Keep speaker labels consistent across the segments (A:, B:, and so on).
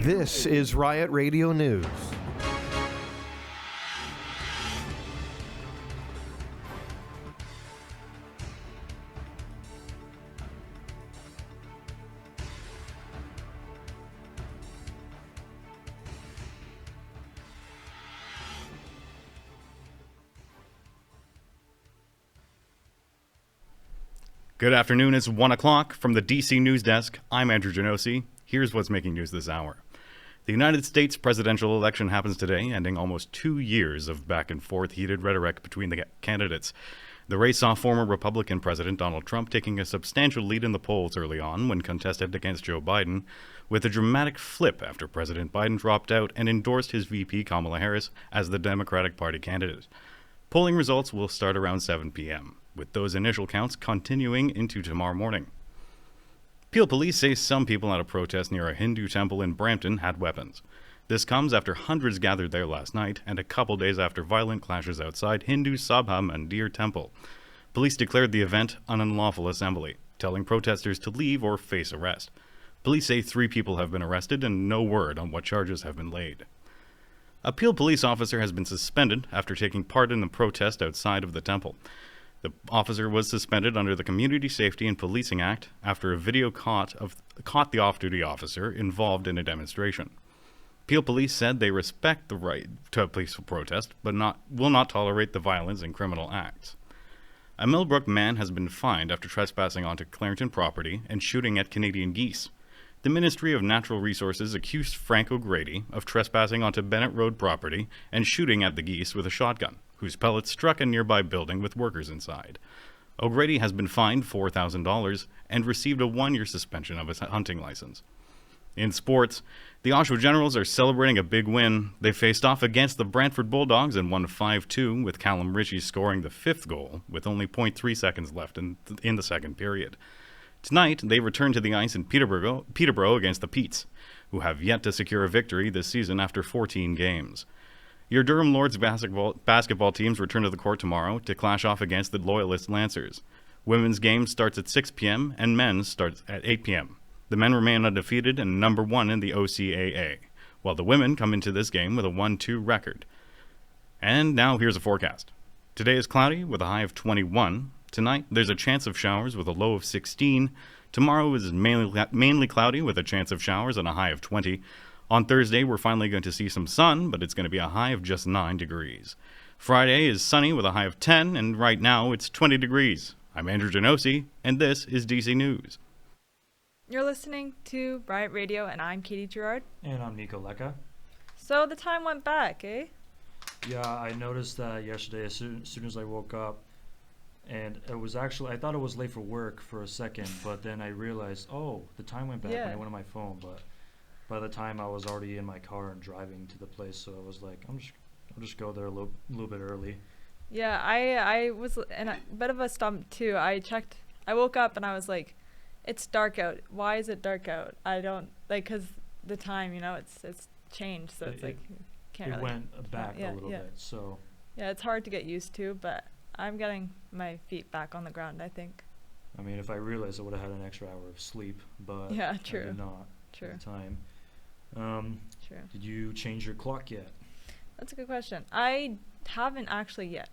A: This is Riot Radio News.
B: Good afternoon, it's 1 o'clock. From the DC News Desk, I'm Andrew Genosi. Here's what's making news this hour. The United States presidential election happens today, ending almost 2 years of back-and-forth heated rhetoric between the candidates. The race saw former Republican President Donald Trump taking a substantial lead in the polls early on when contested against Joe Biden, with a dramatic flip after President Biden dropped out and endorsed his VP Kamala Harris as the Democratic Party candidate. Polling results will start around 7 p.m., with those initial counts continuing into tomorrow morning. Peel police say some people at a protest near a Hindu temple in Brampton had weapons. This comes after hundreds gathered there last night and a couple days after violent clashes outside Hindu Sabha Mandir temple. Police declared the event an unlawful assembly, telling protesters to leave or face arrest. Police say 3 people have been arrested and no word on what charges have been laid. A Peel police officer has been suspended after taking part in the protest outside of the temple. The officer was suspended under the Community Safety and Policing Act after a video caught the off-duty officer involved in a demonstration. Peel police said they respect the right to a peaceful protest, but will not tolerate the violence and criminal acts. A Millbrook man has been fined after trespassing onto Clarington property and shooting at Canadian geese. The Ministry of Natural Resources accused Frank O'Grady of trespassing onto Bennett Road property and shooting at the geese with a shotgun, whose pellets struck a nearby building with workers inside. O'Grady has been fined $4,000 and received a 1-year suspension of his hunting license. In sports, the Oshawa Generals are celebrating a big win. They faced off against the Brantford Bulldogs and won 5-2, with Callum Ritchie scoring the 5th goal with only 0.3 seconds left in the second period. Tonight, they return to the ice in Peterborough against the Peats, who have yet to secure a victory this season after 14 games. Your Durham Lords basketball teams return to the court tomorrow to clash off against the Loyalist Lancers. Women's game starts at 6 p.m. and men's starts at 8 p.m. The men remain undefeated and number 1 in the OCAA, while the women come into this game with a 1-2 record. And now here's a forecast. Today is cloudy with a high of 21. Tonight, there's a chance of showers with a low of 16. Tomorrow is mainly cloudy with a chance of showers and a high of 20. On Thursday, we're finally going to see some sun, but it's going to be a high of just 9 degrees. Friday is sunny with a high of 10, and right now it's 20 degrees. I'm Andrew Genosi, and this is DC News.
C: You're listening to Riot Radio, and I'm Katie Gerard.
D: And I'm Nico Lecca.
C: So the time went back, eh?
D: Yeah, I noticed that yesterday as soon as I woke up. And it was actually, I thought it was late for work for a second, but then I realized, oh, the time went back when I went on my phone. But by the time I was already in my car and driving to the place, so I was like, I'll just go there a little bit early.
C: Yeah, I was in a bit of a stump too. I woke up and I was like, it's dark out. Why is it dark out? I don't, like, because the time, it's changed, so it's like, can't really.
D: It went back a little bit, so. Yeah,
C: it's hard to get used to, but I'm getting my feet back on the ground, I think.
D: I mean, if I realized I would have had an extra hour of sleep, but
C: yeah, true.
D: I did not at the time.
C: True.
D: Did you change your clock yet?
C: That's a good question. I haven't actually yet.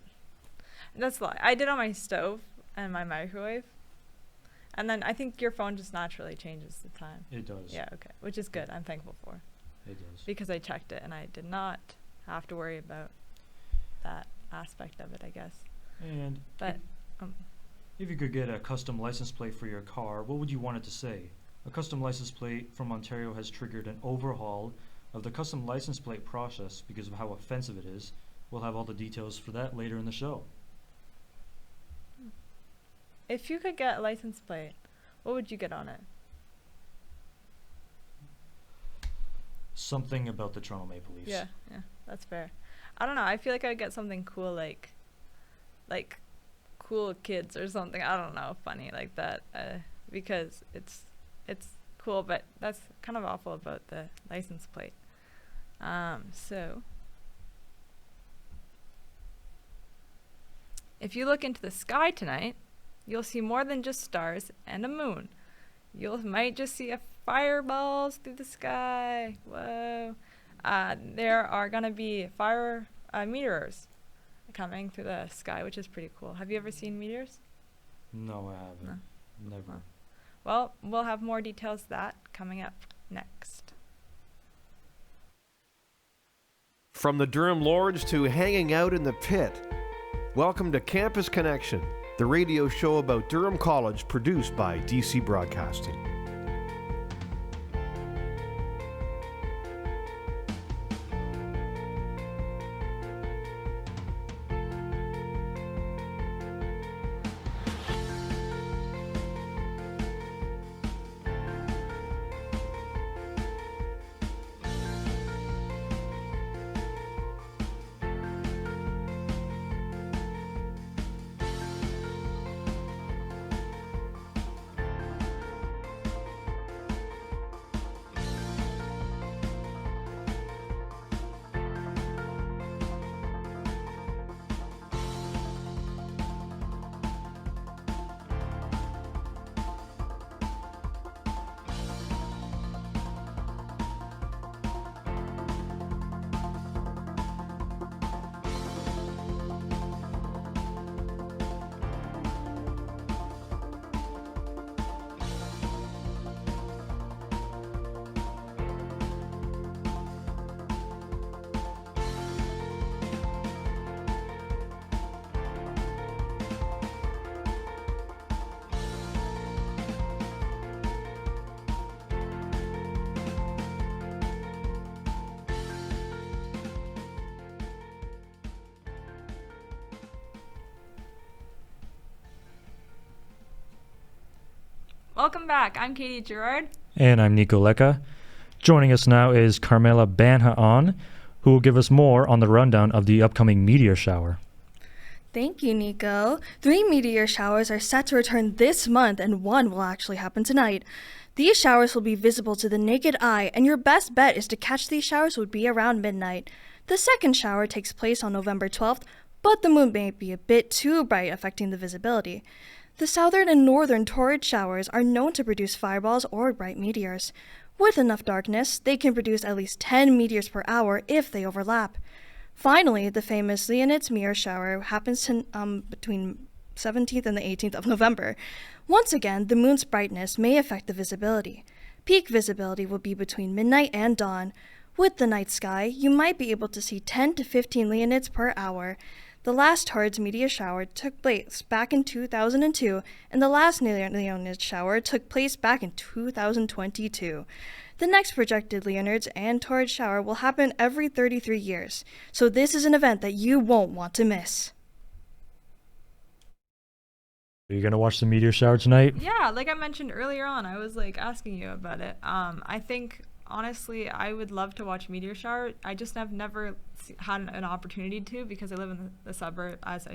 C: That's a lie. I did on my stove and my microwave. And then I think your phone just naturally changes the time.
D: It does.
C: Yeah, okay. Which is good. I'm thankful for.
D: It does.
C: Because I checked it and I did not have to worry about that aspect of it, I guess.
D: And
C: but
D: if you could get a custom license plate for your car, what would you want it to say? A custom license plate from Ontario has triggered an overhaul of the custom license plate process because of how offensive it is. We'll have all the details for that later in the show.
C: If you could get a license plate, what would you get on it?
D: Something about the Toronto Maple Leafs.
C: Yeah, that's fair. I don't know. I feel like I'd get something cool like cool kids or something. I don't know, funny like that. Because it's cool, but that's kind of awful about the license plate. So if you look into the sky tonight, you'll see more than just stars and a moon. You might just see a fireballs through the sky. Whoa. There are going to be meteors coming through the sky, which is pretty cool. Have you ever seen meteors?
D: No, I haven't.
C: No.
D: Never.
C: Well, we'll have more details of that coming up next.
A: From the Durham Lords to hanging out in the pit. Welcome to Campus Connection, the radio show about Durham College produced by DC Broadcasting.
C: Welcome back. I'm Katie Gerard.
D: And I'm Nico Lecca. Joining us now is Carmela Banha-on, who will give us more on the rundown of the upcoming meteor shower.
E: Thank you, Nico. 3 meteor showers are set to return this month, and 1 will actually happen tonight. These showers will be visible to the naked eye, and your best bet is to catch these showers would be around midnight. The second shower takes place on November 12th, but the moon may be a bit too bright, affecting the visibility. The southern and northern torrid showers are known to produce fireballs or bright meteors. With enough darkness, they can produce at least 10 meteors per hour if they overlap. Finally, the famous Leonid's meteor shower happens between 17th and the 18th of November. Once again, the moon's brightness may affect the visibility. Peak visibility will be between midnight and dawn. With the night sky, you might be able to see 10 to 15 Leonids per hour. The last torrid meteor shower took place back in 2002, and the last Leonid shower took place back in 2022. The next projected Leonids and torrid shower will happen every 33 years, so this is an event that you won't want to miss.
D: Are you going to watch the meteor shower tonight?
C: Yeah, like I mentioned earlier on, I was asking you about it. I think honestly, I would love to watch meteor shower. I just have never had an opportunity to because I live in the suburb, as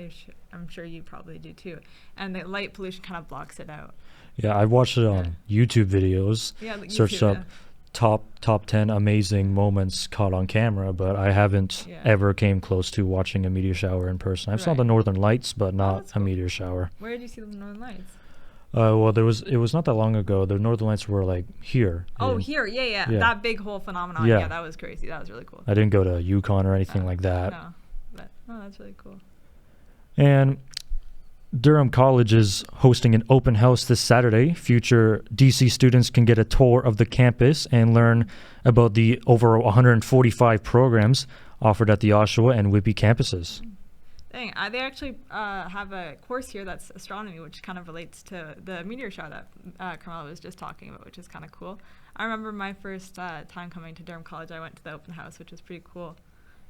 C: I'm sure you probably do too, and the light pollution kind of blocks it out.
D: Yeah, I've watched it on YouTube videos.
C: Yeah, like
D: searched
C: YouTube,
D: up top 10 amazing moments caught on camera, but I haven't ever came close to watching a meteor shower in person. I saw the Northern Lights, but not a meteor shower.
C: Where did you see the Northern Lights?
D: Well, it was not that long ago. The Northern Lights were here.
C: Oh, here, yeah. That big whole phenomenon. Yeah, that was crazy. That was really cool.
D: I didn't go to Yukon or anything like that.
C: No, but that's really cool.
D: And Durham College is hosting an open house this Saturday. Future DC students can get a tour of the campus and learn about the over 145 programs offered at the Oshawa and Whitby campuses.
C: Dang, they actually have a course here that's astronomy, which kind of relates to the meteor shower that Carmela was just talking about, which is kind of cool. I remember my first time coming to Durham College, I went to the open house, which was pretty cool.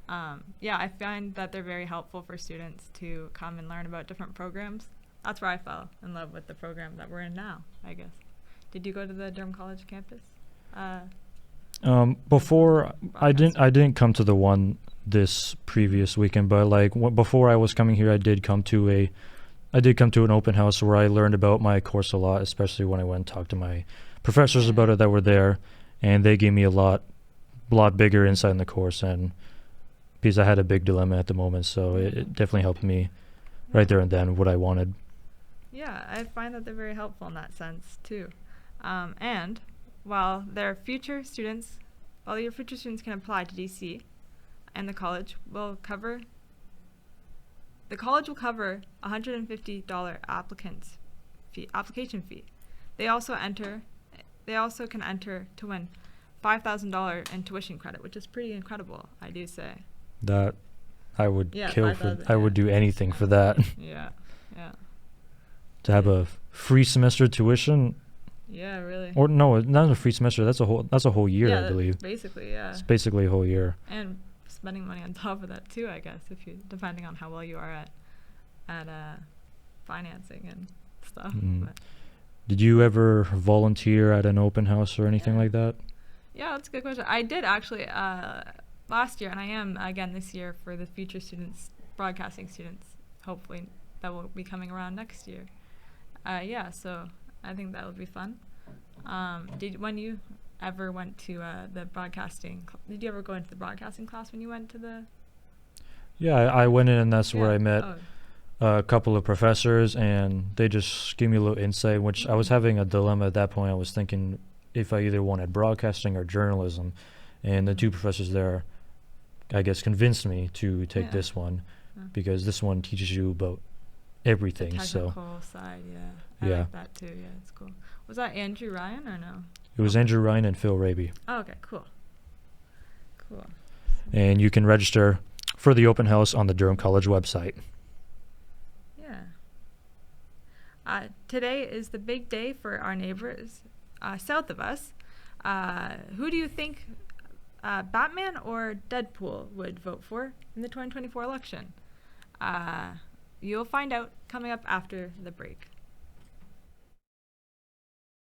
C: I find that they're very helpful for students to come and learn about different programs. That's where I fell in love with the program that we're in now, I guess. Did you go to the Durham College campus?
D: Before I didn't come to the one this previous weekend, but before I was coming here, I did come to an open house where I learned about my course a lot, especially when I went and talked to my professors about it that were there, and they gave me a lot bigger insight in the course, and because I had a big dilemma at the moment, so it definitely helped me right there and then what I wanted.
C: Yeah, I find that they're very helpful in that sense too. And while your future students can apply to DC, and the college will cover $150 application fee. They also can enter to win $5,000 in tuition credit, which is pretty incredible, I do say.
F: That I would kill for.
C: 5,000,
F: I would do anything for that.
C: Yeah.
F: To have a free semester tuition.
C: Yeah, really.
F: Or no, not a free semester. That's a whole year,
C: Yeah,
F: I believe.
C: basically, yeah.
F: It's basically a whole year.
C: And spending money on top of that too, I guess, depending on how well you are at financing and stuff. But
F: Did you ever volunteer at an open house or anything like that?
C: yeah, that's a good question. I did actually last year, and I am again this year for the future students, broadcasting students. Hopefully, that will be coming around next year. So I think that would be fun. When you ever went to the broadcasting? Did you ever go into the broadcasting class when you went to the?
F: Yeah, I went in, and that's where I met
C: Oh.
F: a couple of professors, and they just gave me a little insight, which I was having a dilemma at that point. I was thinking if I either wanted broadcasting or journalism, and the two professors there, I guess, convinced me to take this one, because this one teaches you about everything.
C: The technical side, I like that too. Yeah, it's cool. Was that Andrew Ryan or no?
F: It was Andrew Ryan and Phil Raby.
C: Oh, okay, cool.
F: And you can register for the open house on the Durham College website.
C: Yeah. Today is the big day for our neighbors south of us. Who do you think Batman or Deadpool would vote for in the 2024 election? You'll find out coming up after the break.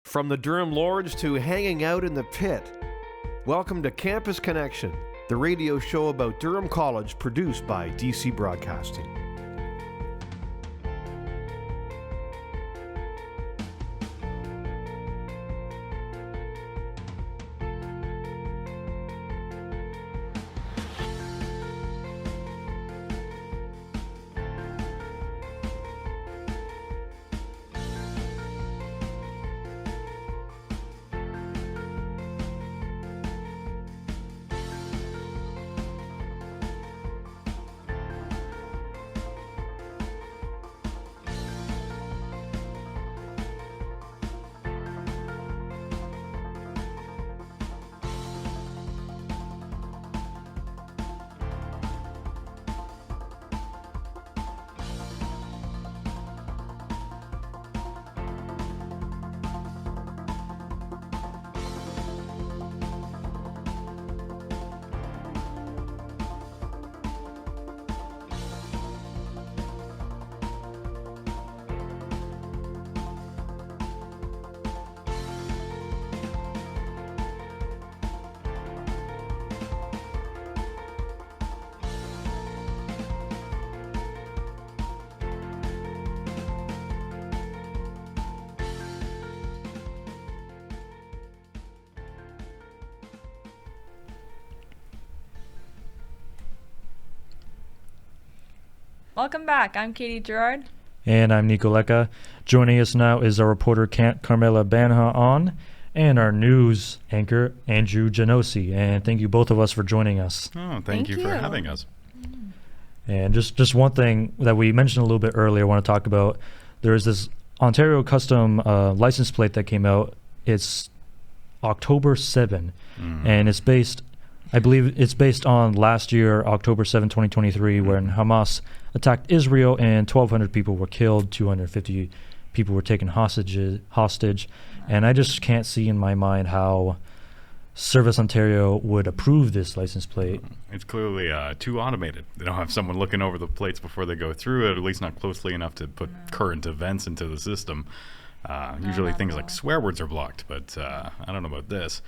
A: From the Durham Lords to hanging out in the pit, welcome to Campus Connection, the radio show about Durham College produced by DC Broadcasting.
C: Welcome back. I'm Katie Gerard.
F: And I'm Nico Lecca. Joining us now is our reporter Carmela Banha and our news anchor Andrew Genosi. And thank you both of us for joining us.
B: Oh, thank you for having us.
F: And just one thing that we mentioned a little bit earlier I want to talk about. There is this Ontario custom license plate that came out. It's October 7, and it's based, I believe it's based on last year, October 7, 2023, when Hamas attacked Israel and 1,200 people were killed, 250 people were taken hostage. And I just can't see in my mind how Service Ontario would approve this license plate.
B: It's clearly too automated. They don't have someone looking over the plates before they go through it, at least not closely enough to put current events into the system. Usually things like swear words are blocked, but I don't know about this.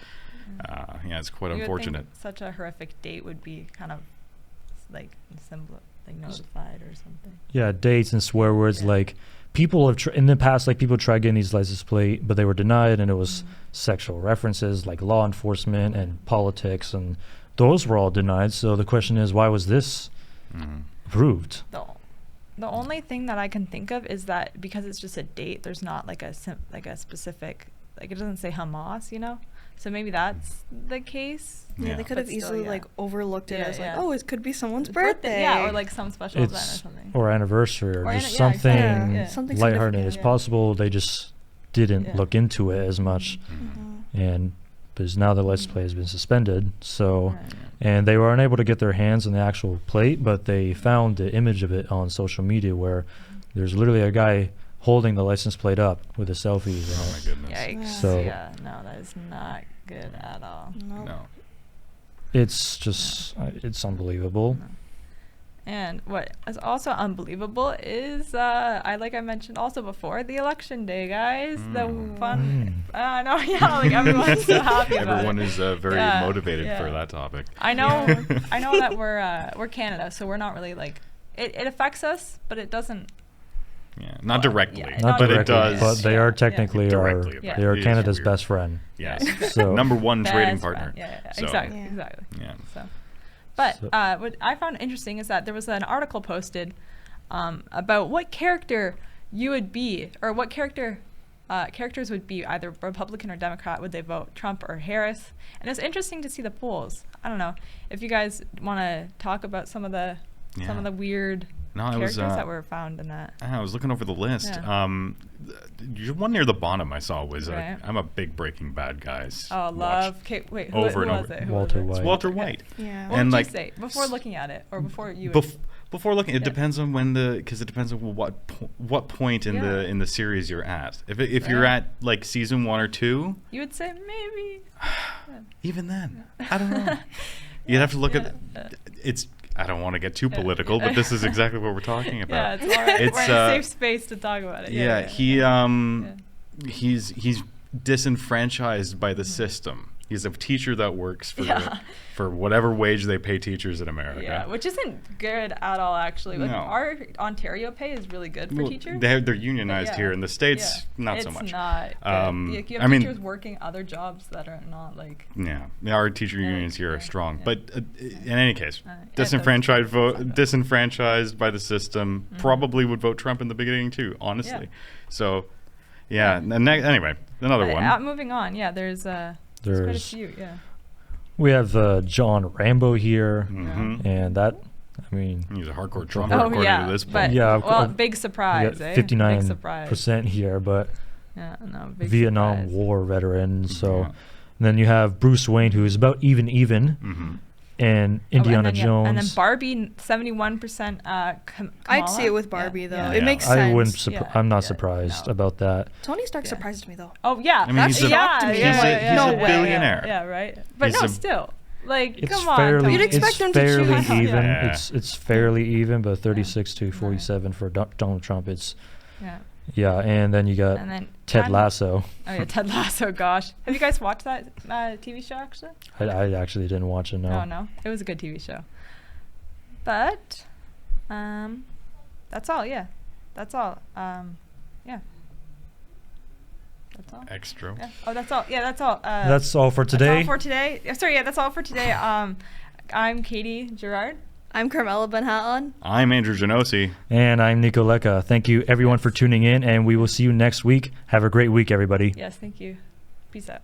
B: Yeah, it's quite unfortunate.
C: Such a horrific date would be kind of like notified or something.
F: Yeah, dates and swear words. Like people have in the past, like people tried getting these license plate, but they were denied, and it was sexual references, like law enforcement and politics, and those were all denied. So the question is, why was this approved?
C: The only thing that I can think of is that because it's just a date, there's not like a specific, like it doesn't say Hamas, you know. So maybe that's the case.
E: Yeah, they could have
C: But still,
E: easily
C: yeah.
E: like overlooked it
C: Yeah,
E: as like,
C: yeah.
E: oh, it could be someone's birthday.
C: Yeah, or like some special event or
F: It's
C: something.
F: or anniversary or
C: Or
F: just
C: yeah,
F: something
C: exactly. Yeah.
E: Something
F: lighthearted.
E: significant.
F: It's
C: Yeah.
F: possible they just didn't
C: Yeah.
F: look into it as much, and because now the Let's Play has been suspended, so
C: Right.
F: and they were unable to get their hands on the actual plate, but they found the image of it on social media where there's literally a guy holding the license plate up with a selfie.
B: Oh my goodness.
C: Yikes.
F: So-
C: yeah, no, that is not good at all.
B: No.
F: It's just it's unbelievable.
C: And what is also unbelievable is, I mentioned also before, the election day, guys. The fun. I know, yeah, like everyone's so happy about
B: Everyone
C: it.
B: is very
C: Yeah,
B: motivated for
C: yeah.
B: that topic.
C: I know that we're Canada, so we're not really like it affects us, but it doesn't.
B: Yeah, not directly,
C: yeah,
F: Not
B: but
F: directly,
B: it does.
F: but they
C: Yeah,
F: are
C: yeah.
F: technically
B: Directly,
C: Yeah.
F: they are
B: it is
F: Canada's
B: weird.
F: best friend.
B: Yes.
F: So
B: Number one trading
C: Best
B: partner.
C: friend. Yeah,
B: So,
C: exactly,
E: Yeah.
C: exactly.
B: Yeah.
C: So, but
F: So-
C: what I found interesting is that there was an article posted about what character you would be, or what characters would be either Republican or Democrat. Would they vote Trump or Harris? And it's interesting to see the polls. I don't know if you guys want to talk about some of the weird
B: No, I was
C: characters that were found in that.
B: I was looking over the list.
C: Yeah.
B: One near the bottom I saw was
C: Right.
B: I'm a big Breaking Bad guy.
C: Oh, love. Okay, wait, who,
B: Over
C: who
B: and
C: was
B: over.
C: it? Who
F: Walter
C: was it?
F: White.
B: It's Walter
C: Okay.
B: White.
E: Yeah.
C: What
B: And,
C: would
B: like,
C: you say before looking at it, or before you?
B: Before looking, it
C: Yeah.
B: depends on because it depends on what point in
C: Yeah.
B: the series you're at. If you're
C: Right.
B: at like season 1 or 2,
C: You would say maybe.
B: even then, I don't know. You'd have to look at it's. I don't want to get too political, but this is exactly what we're talking
C: Yeah,
B: about.
C: it's all right.
B: It's,
C: We're in a safe space to talk about it.
B: Yeah,
C: Yeah.
B: he's disenfranchised by the system. He's a teacher that works for whatever wage they pay teachers in America.
C: Yeah, which isn't good at all, actually. Like,
B: No.
C: our Ontario pay is really good for
B: Well,
C: teachers.
B: they're unionized
C: Yeah.
B: here in the States,
C: Yeah.
B: not
C: it's
B: so much.
C: not good. Like, you
B: I
C: have
B: mean-
C: teachers working other jobs that are not like.
B: Yeah, our teacher
C: Yeah,
B: unions here are
C: yeah,
B: strong,
C: yeah.
B: but in any case,
C: It
B: disenfranchised
C: does-
B: disenfranchised by the system, probably would vote Trump in the beginning too. Honestly, so yeah. Anyway, another one.
C: Moving on, yeah. There's quite a
F: there's
C: few, yeah.
F: we have John Rambo here,
B: Mhm.
F: and that I mean
B: He's a hardcore Trumper
C: Oh
B: according
C: yeah,
B: to this
C: but
B: poll.
F: Yeah,
C: well, big surprise,
F: we
C: eh?
F: got
C: Big
F: 59%
C: surprise.
F: here, but
C: Yeah, no, big
F: Vietnam
C: surprise.
F: War veteran. So
B: Yeah.
F: and then you have Bruce Wayne, who's about even,
B: Mhm.
F: and
C: Oh,
F: Indiana
C: and then,
F: Jones.
C: and then Barbie, 71%.
E: I'd see it with Barbie though.
C: Yeah.
E: It
B: Yeah.
E: makes
F: I
E: sense.
F: wouldn't.
C: Yeah,
F: I'm not
C: yeah,
F: surprised
C: no.
F: about that.
E: Tony Stark
C: Yeah.
E: surprises me though.
C: Oh yeah,
B: I mean,
C: that's
B: he's a-
C: yeah,
E: he's a-
C: yeah,
B: he's a
C: yeah, yeah,
B: billionaire.
C: Yeah, right. But
B: He's
C: no,
B: a-
C: still, like,
F: It's
C: come on,
F: fairly.
C: Tony.
E: You'd expect
F: It's
E: him to
F: fairly
E: choose-
F: even.
B: Yeah.
F: It's fairly even, but 36 to 47 for Donald Trump. It's
C: Yeah,
F: yeah, and then you got
C: and then
F: Ted
C: Ted
F: Lasso.
C: Oh yeah, Ted Lasso. Gosh, have you guys watched that TV show actually?
F: I actually didn't watch it. No.
C: Oh no, it was a good TV show. But, that's all. Yeah, that's all. Yeah. That's all.
B: Extra.
C: Yeah. Oh, that's all. Yeah, that's all.
F: That's all for
C: That's
F: today.
C: all for today. Sorry, yeah, that's all for today. I'm Katie Gerard.
E: I'm Carmela Benhatton.
B: I'm Andrew Genosi.
F: And I'm Nico Leka. Thank you everyone for tuning in, and we will see you next week. Have a great week, everybody.
C: Yes, thank you. Peace out.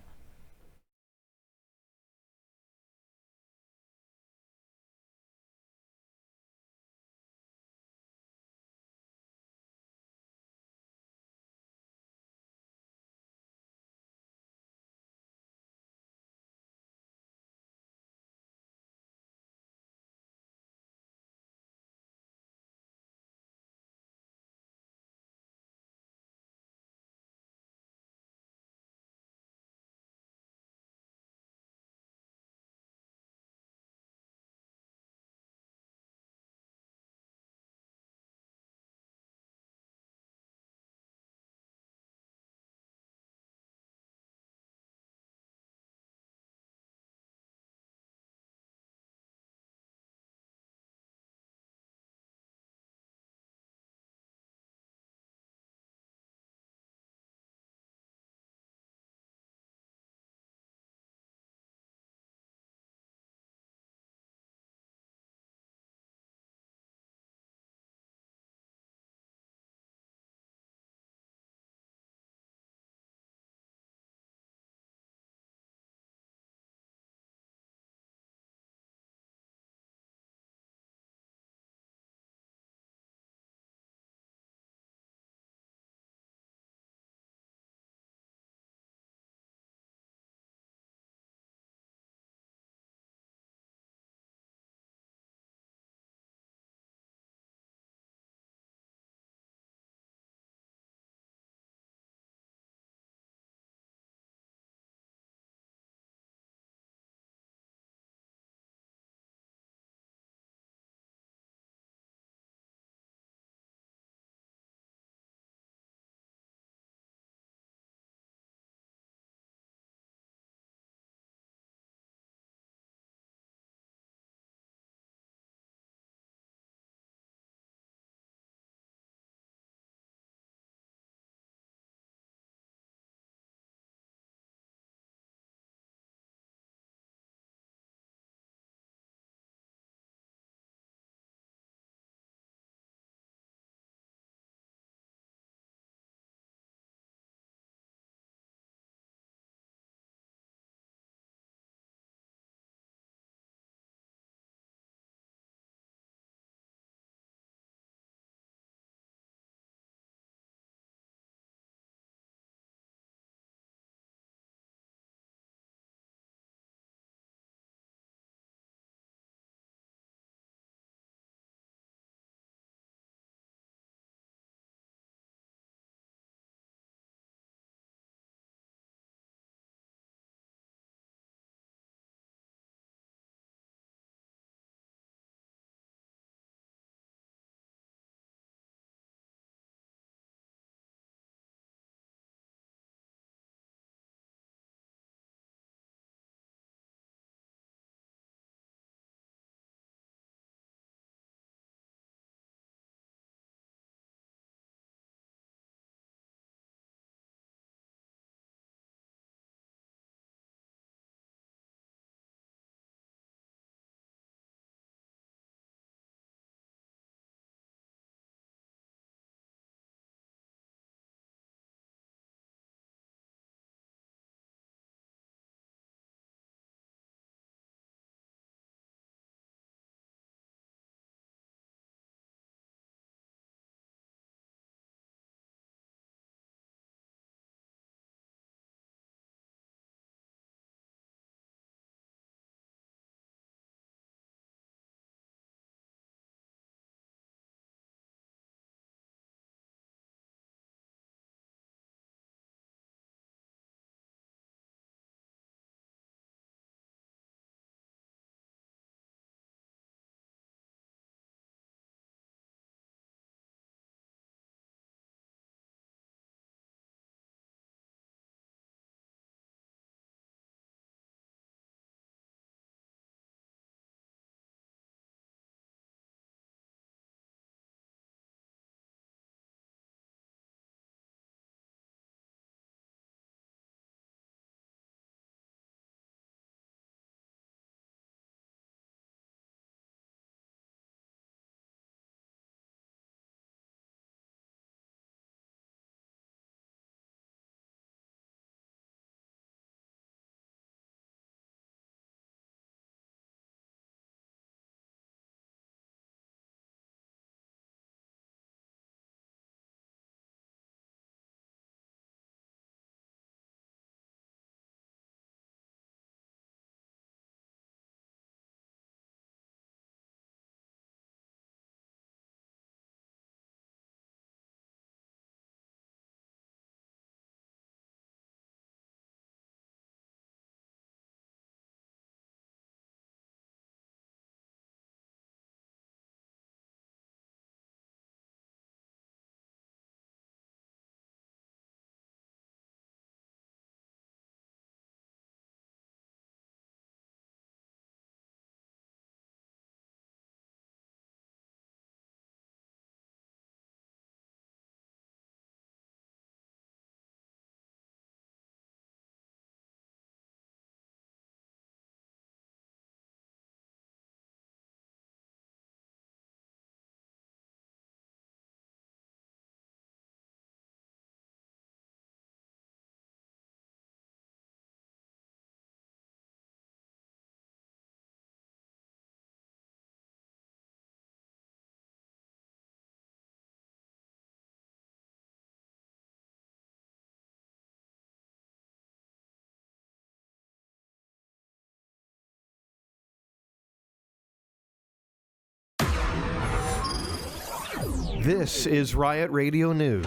A: This is Riot Radio News.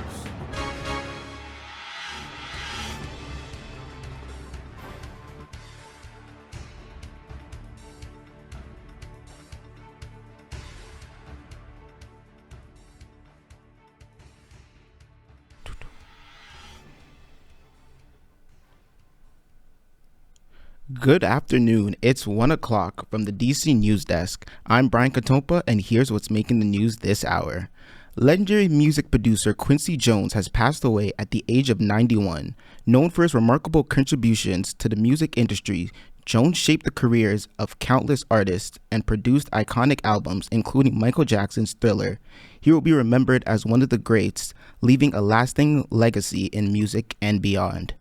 G: Good afternoon. It's 1 o'clock from the DC News Desk. I'm Brian Katompa, and here's what's making the news this hour. Legendary music producer Quincy Jones has passed away at the age of 91. Known for his remarkable contributions to the music industry, Jones shaped the careers of countless artists and produced iconic albums, including Michael Jackson's Thriller. He will be remembered as one of the greats, leaving a lasting legacy in music and beyond.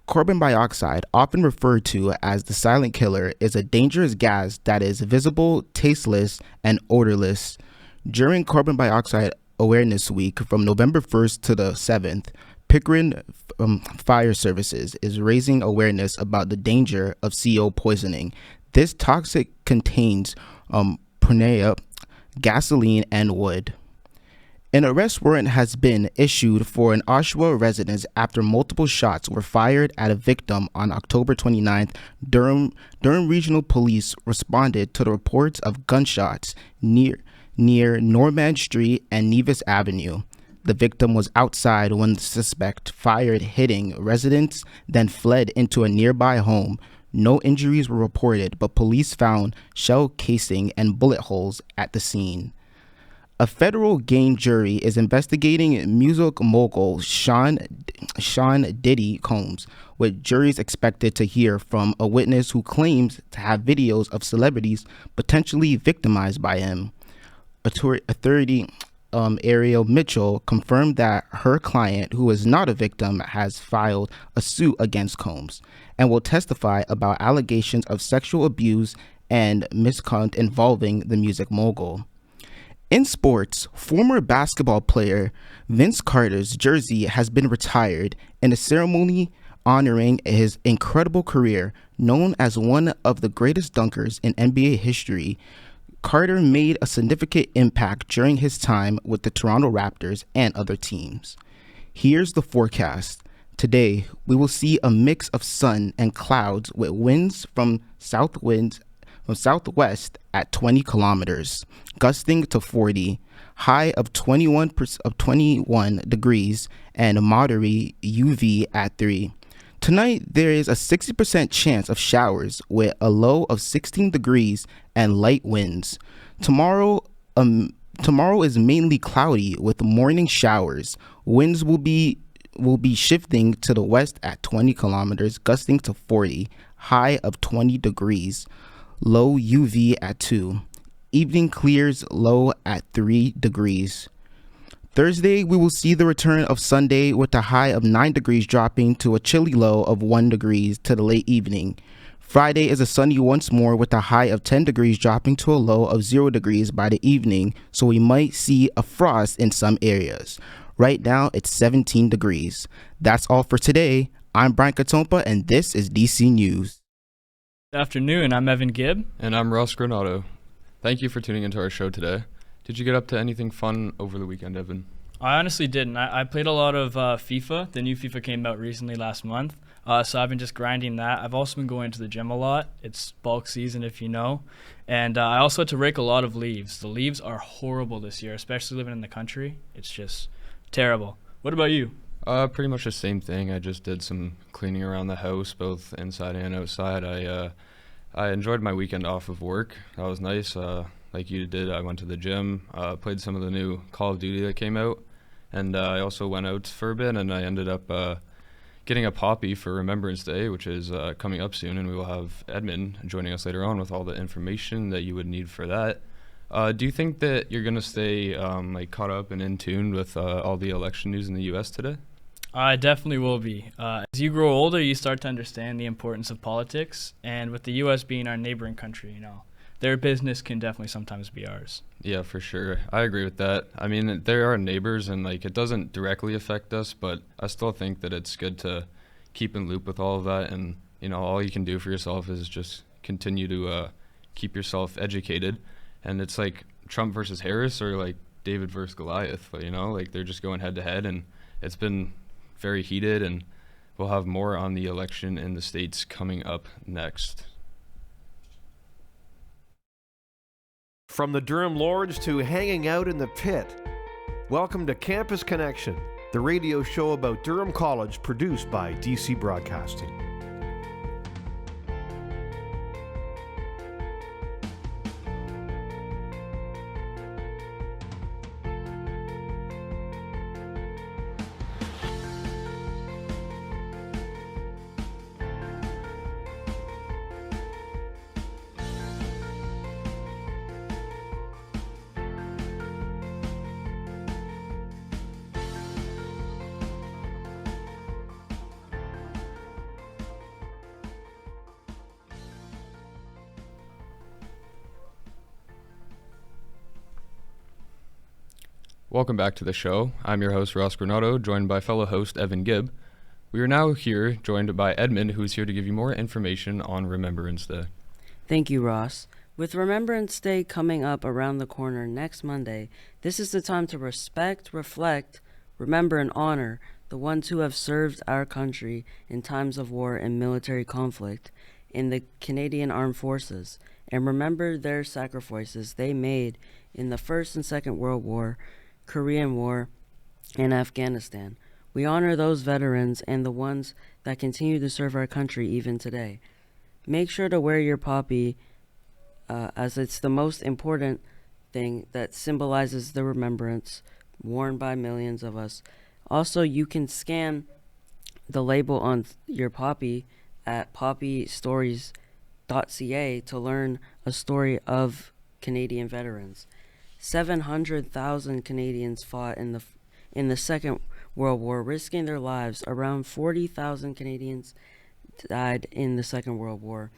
G: Carbon dioxide, often referred to as the silent killer, is a dangerous gas that is visible, tasteless, and odorless. During Carbon Dioxide Awareness Week from November 1st to the 7th, Pickering Fire Services is raising awareness about the danger of CO poisoning. This toxic contains pneumonia, gasoline, and wood. An arrest warrant has been issued for an Oshawa residence after multiple shots were fired at a victim on October 29th. Durham Regional Police responded to the reports of gunshots near Norman Street and Nevis Avenue. The victim was outside when the suspect fired, hitting residents, then fled into a nearby home. No injuries were reported, but police found shell casing and bullet holes at the scene. A federal game jury is investigating music mogul Sean Diddy Combs, with juries expected to hear from a witness who claims to have videos of celebrities potentially victimized by him. Authority Ariel Mitchell confirmed that her client, who is not a victim, has filed a suit against Combs and will testify about allegations of sexual abuse and misconduct involving the music mogul. In sports, former basketball player Vince Carter's jersey has been retired in a ceremony honoring his incredible career. Known as one of the greatest dunkers in NBA history, Carter made a significant impact during his time with the Toronto Raptors and other teams. Here's the forecast. Today, we will see a mix of sun and clouds with winds from southwest at 20 kilometers, gusting to 40, high of 21 degrees, and moderate UV at 3. Tonight, there is a 60% chance of showers with a low of 16 degrees and light winds. Tomorrow is mainly cloudy with morning showers. Winds will be shifting to the west at 20 kilometers, gusting to 40, high of 20 degrees. Low UV at 2. Evening clears, low at 3 degrees. Thursday, we will see the return of Sunday with a high of 9 degrees dropping to a chilly low of 1 degrees to the late evening. Friday is a sunny once more with a high of 10 degrees dropping to a low of 0 degrees by the evening, so we might see a frost in some areas. Right now, it's 17 degrees. That's all for today. I'm Brian Katompa, and this is DC News.
H: Good afternoon, I'm Evan Gibb.
I: And I'm Ross Granato. Thank you for tuning into our show today. Did you get up to anything fun over the weekend, Evan?
H: I honestly didn't. I played a lot of FIFA. The new FIFA came out recently last month, so I've been just grinding that. I've also been going to the gym a lot. It's bulk season, if you know. And I also had to rake a lot of leaves. The leaves are horrible this year, especially living in the country. It's just terrible. What about you?
I: Pretty much the same thing. I just did some cleaning around the house, both inside and outside. I enjoyed my weekend off of work. That was nice. Like you did, I went to the gym, played some of the new Call of Duty that came out, and I also went out for a bit, and I ended up getting a poppy for Remembrance Day, which is coming up soon, and we will have Edmund joining us later on with all the information that you would need for that. Do you think that you're going to stay caught up and in tune with all the election news in the U.S. today?
H: I definitely will be. As you grow older, you start to understand the importance of politics, and with the U.S. being our neighboring country, their business can definitely sometimes be ours.
I: Yeah, for sure. I agree with that. I mean, they're our neighbors, and it doesn't directly affect us, but I still think that it's good to keep in loop with all of that, and all you can do for yourself is just continue to keep yourself educated. And it's like Trump versus Harris, or David versus Goliath. You know, like they're just going head to head, and it's been very heated. And we'll have more on the election in the states coming up next.
A: From the Durham Lords to hanging out in the pit, welcome to Campus Connection, the radio show about Durham College produced by DC Broadcasting.
I: Welcome back to the show. I'm your host, Ross Granado, joined by fellow host Evan Gibb. We are now here joined by Edmund, who's here to give you more information on Remembrance Day.
J: Thank you, Ross. With Remembrance Day coming up around the corner next Monday, this is the time to respect, reflect, remember, and honor the ones who have served our country in times of war and military conflict in the Canadian Armed Forces, and remember their sacrifices they made in the First and Second World War, Korean War, and Afghanistan. We honor those veterans and the ones that continue to serve our country even today. Make sure to wear your poppy as it's the most important thing that symbolizes the remembrance worn by millions of us. Also, you can scan the label on your poppy at poppystories.ca to learn a story of Canadian veterans. 700,000 Canadians fought in the Second World War, risking their lives. Around 40,000 Canadians died in the Second World War,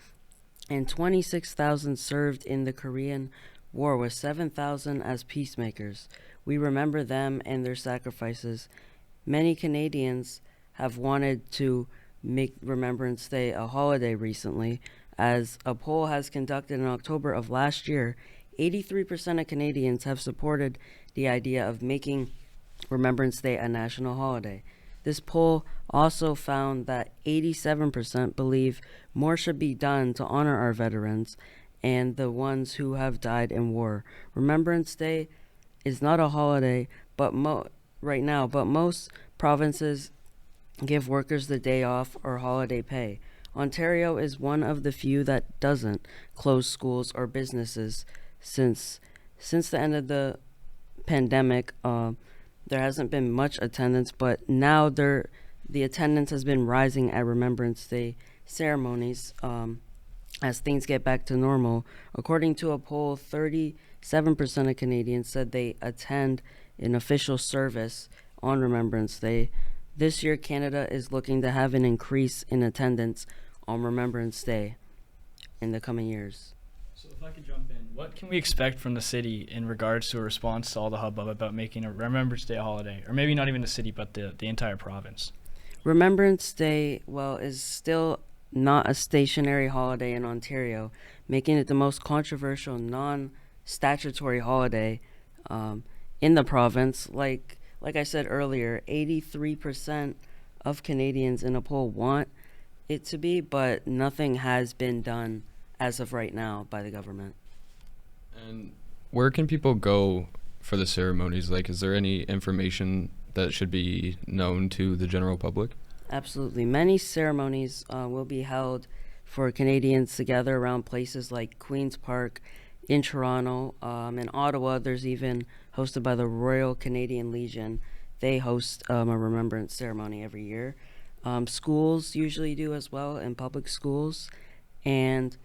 J: and 26,000 served in the Korean War, with 7,000 as peacemakers. We remember them and their sacrifices. Many Canadians have wanted to make Remembrance Day a holiday recently, as a poll has conducted in October of last year. 83% of Canadians have supported the idea of making Remembrance Day a national holiday. This poll also found that 87% believe more should be done to honor our veterans and the ones who have died in war. Remembrance Day is not a holiday right now, but most provinces give workers the day off or holiday pay. Ontario is one of the few that doesn't close schools or businesses. Since the end of the pandemic, there hasn't been much attendance, but now the attendance has been rising at Remembrance Day ceremonies as things get back to normal. According to a poll, 37% of Canadians said they attend an official service on Remembrance Day. This year, Canada is looking to have an increase in attendance on Remembrance Day in the coming years.
H: So if I could jump in, what can we expect from the city in regards to a response to all the hubbub about making a Remembrance Day a holiday? Or maybe not even the city, but the entire province.
J: Remembrance Day, is still not a stationary holiday in Ontario, making it the most controversial non-statutory holiday in the province. Like I said earlier, 83% of Canadians in a poll want it to be, but nothing has been done as of right now by the government.
I: And where can people go for the ceremonies? Like, is there any information that should be known to the general public?
J: Absolutely. Many ceremonies will be held for Canadians together around places like Queen's Park in Toronto. In Ottawa, there's even hosted by the Royal Canadian Legion. They host a remembrance ceremony every year. Schools usually do as well, in public schools. And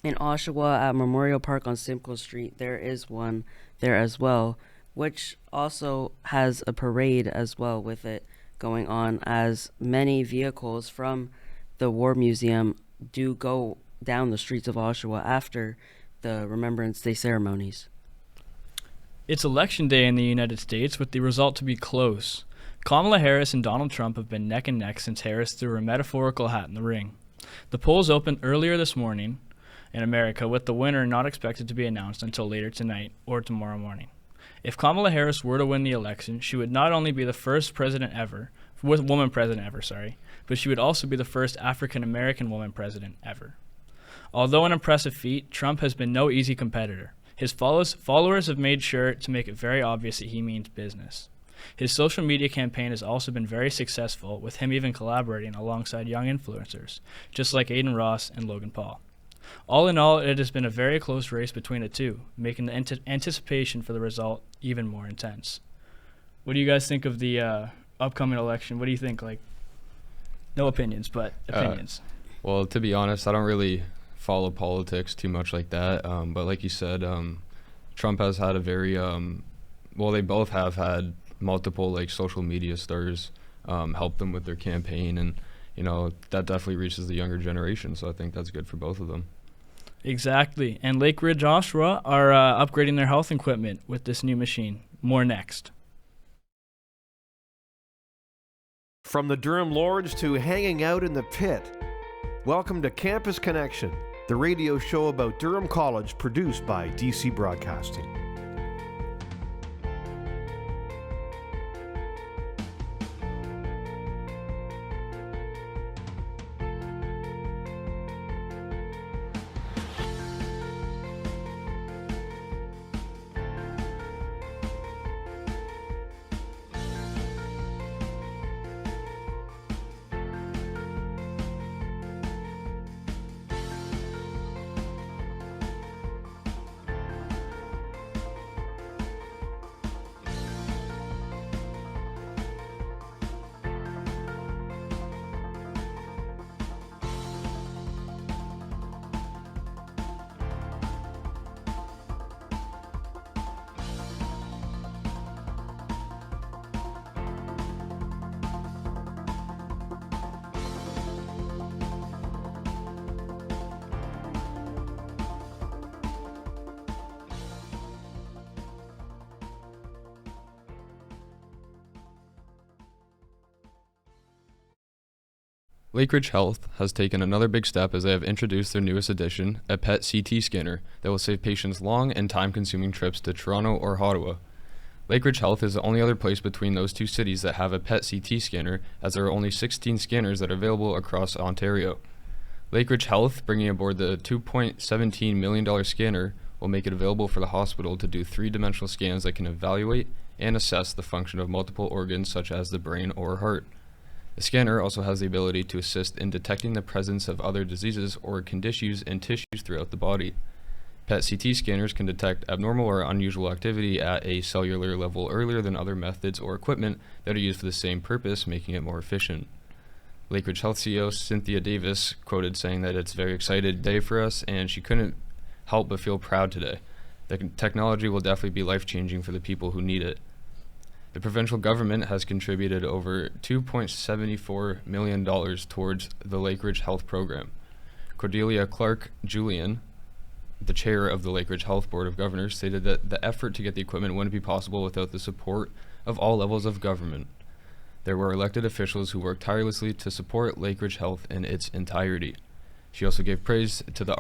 J: in Oshawa at Memorial Park on Simcoe Street, there is one there as well, which also has a parade as well with it going on, as many vehicles from the War Museum do go down the streets of Oshawa after the Remembrance Day ceremonies.
H: It's Election Day in the United States, with the result to be close. Kamala Harris and Donald Trump have been neck and neck since Harris threw her metaphorical hat in the ring. The polls opened earlier this morning in America, with the winner not expected to be announced until later tonight or tomorrow morning. If Kamala Harris were to win the election, she would not only be the first woman president ever, but she would also be the first African-American woman president ever. Although an impressive feat, Trump has been no easy competitor. His followers have made sure to make it very obvious that he means business. His social media campaign has also been very successful, with him even collaborating alongside young influencers, just like Aiden Ross and Logan Paul. All in all, it has been a very close race between the two, making the anticipation for the result even more intense. What do you guys think of the upcoming election? What do you think? Like, no opinions, but opinions.
I: Well, to be honest, I don't really follow politics too much like that. But like you said, Trump has had a very, they both have had multiple like social media stars help them with their campaign, and that definitely reaches the younger generation. So I think that's good for both of them.
H: Exactly. And Lake Ridge Oshawa are upgrading their health equipment with this new machine. More next.
A: From the Durham Lords to hanging out in the pit, welcome to Campus Connection, the radio show about Durham College produced by DC Broadcasting.
I: Lake Ridge Health has taken another big step as they have introduced their newest addition, a PET CT scanner that will save patients long and time-consuming trips to Toronto or Ottawa. Lake Ridge Health is the only other place between those two cities that have a PET CT scanner, as there are only 16 scanners that are available across Ontario. Lake Ridge Health, bringing aboard the $2.17 million scanner, will make it available for the hospital to do three-dimensional scans that can evaluate and assess the function of multiple organs such as the brain or heart. The scanner also has the ability to assist in detecting the presence of other diseases or conditions in tissues throughout the body. PET CT scanners can detect abnormal or unusual activity at a cellular level earlier than other methods or equipment that are used for the same purpose, making it more efficient. Lake Ridge Health CEO Cynthia Davis quoted saying that it's a very exciting day for us, and she couldn't help but feel proud today. The technology will definitely be life-changing for the people who need it. The provincial government has contributed over $2.74 million towards the Lake Ridge Health program. Cordelia Clark-Julian, the chair of the Lake Ridge Health Board of Governors, stated that the effort to get the equipment wouldn't be possible without the support of all levels of government. There were elected officials who worked tirelessly to support Lake Ridge Health in its entirety. She also gave praise to the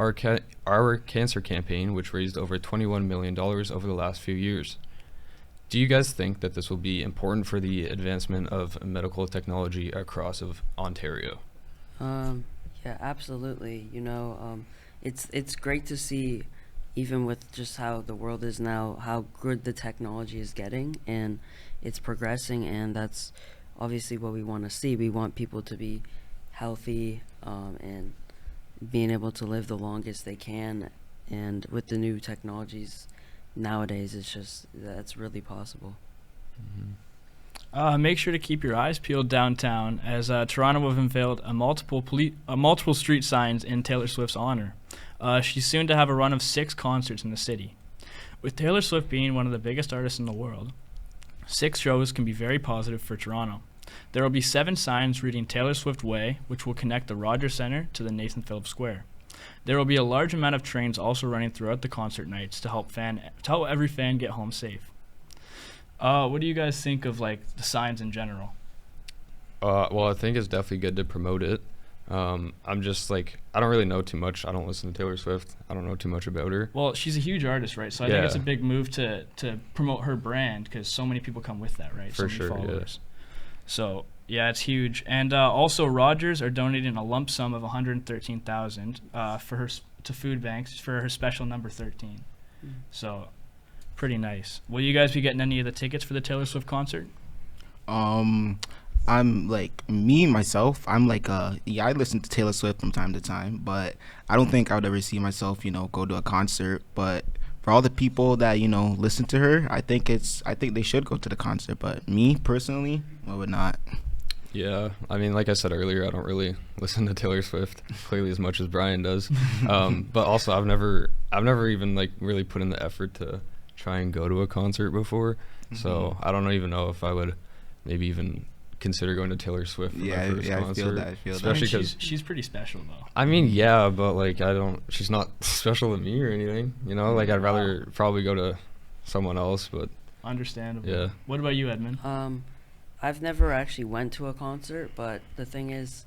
I: Our Cancer campaign, which raised over $21 million over the last few years. Do you guys think that this will be important for the advancement of medical technology across of Ontario?
J: Yeah, absolutely. It's great to see, even with just how the world is now, how good the technology is getting, and it's progressing, and that's obviously what we want to see. We want people to be healthy and being able to live the longest they can, and with the new technologies nowadays, that's really possible.
H: Make sure to keep your eyes peeled downtown, as Toronto have unveiled multiple street signs in Taylor Swift's honor. She's soon to have a run of 6 concerts in the city. With Taylor Swift being one of the biggest artists in the world, 6 shows can be very positive for Toronto. There will be 7 signs reading Taylor Swift Way, which will connect the Rogers Centre to the Nathan Phillips Square. There will be a large amount of trains also running throughout the concert nights to help every fan get home safe. What do you guys think of the signs in general?
I: Well, I think it's definitely good to promote it. I'm just like, I don't really know too much. I don't listen to Taylor Swift. I don't know too much about her.
H: Well, she's a huge artist, right? So I think it's a big move to promote her brand because so many people come with that, right?
I: For
H: so
I: sure,
H: many followers. So yeah, it's huge. And also, Rogers are donating a lump sum of $113,000 for her to food banks for her special number 13. So pretty nice. Will you guys be getting any of the tickets for the Taylor Swift concert?
G: I'm like, me myself, I'm like, yeah, I listen to Taylor Swift from time to time, but I don't think I would ever see myself, go to a concert. But for all the people that, listen to her, I think they should go to the concert. But me personally, I would not.
I: Yeah, I mean, like I said earlier, I don't really listen to Taylor Swift clearly as much as Brian does. But also, I've never even like really put in the effort to try and go to a concert before. So I don't even know if I would maybe even consider going to Taylor Swift for my first concert.
G: I feel
H: Especially
G: that.
H: because she's pretty special, though.
I: I mean, yeah, but like she's not special to me or anything. Like I'd rather probably go to someone else. But
H: understandable.
I: Yeah.
H: What about you, Edmund?
J: I've never actually went to a concert, but the thing is,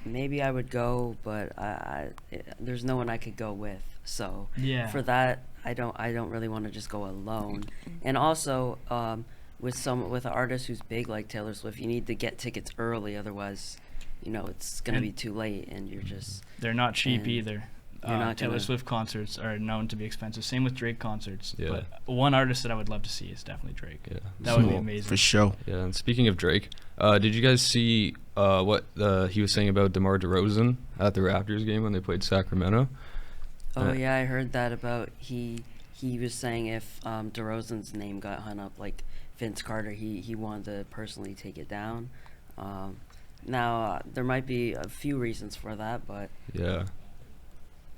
J: maybe I would go, but there's no one I could go with. So for that, I don't really want to just go alone. And also, with an artist who's big like Taylor Swift, you need to get tickets early, otherwise, it's gonna be too late, and
H: they're not cheap either.
J: Taylor
H: Taylor Swift concerts are known to be expensive. Same with Drake concerts.
I: Yeah.
H: But one artist that I would love to see is definitely Drake.
I: Yeah.
H: That would be amazing.
G: For sure.
I: Yeah, and speaking of Drake, did you guys see what he was saying about DeMar DeRozan at the Raptors game when they played Sacramento?
J: Oh yeah, I heard that about he was saying if DeRozan's name got hung up like Vince Carter, he wanted to personally take it down. Now there might be a few reasons for that, but
I: yeah,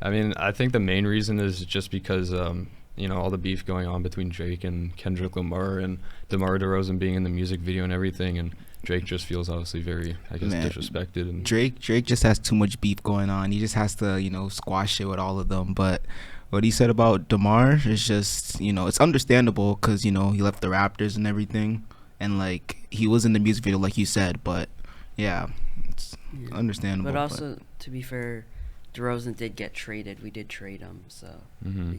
I: I mean, I think the main reason is just because all the beef going on between Drake and Kendrick Lamar and DeMar DeRozan being in the music video and everything, and Drake just feels obviously very, I guess, disrespected. And
G: Drake just has too much beef going on. He just has to, squash it with all of them. But what he said about DeMar is just, it's understandable because, he left the Raptors and everything. And, like, he was in the music video, like you said. But, yeah, it's understandable.
J: But also, to be fair, DeRozan did get traded. We did trade him, so.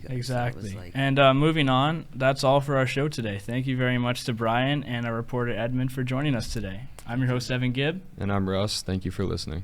H: Exactly. And moving on, that's all for our show today. Thank you very much to Brian and our reporter Edmund for joining us today. I'm your host, Evan Gibb.
I: And I'm Russ. Thank you for listening.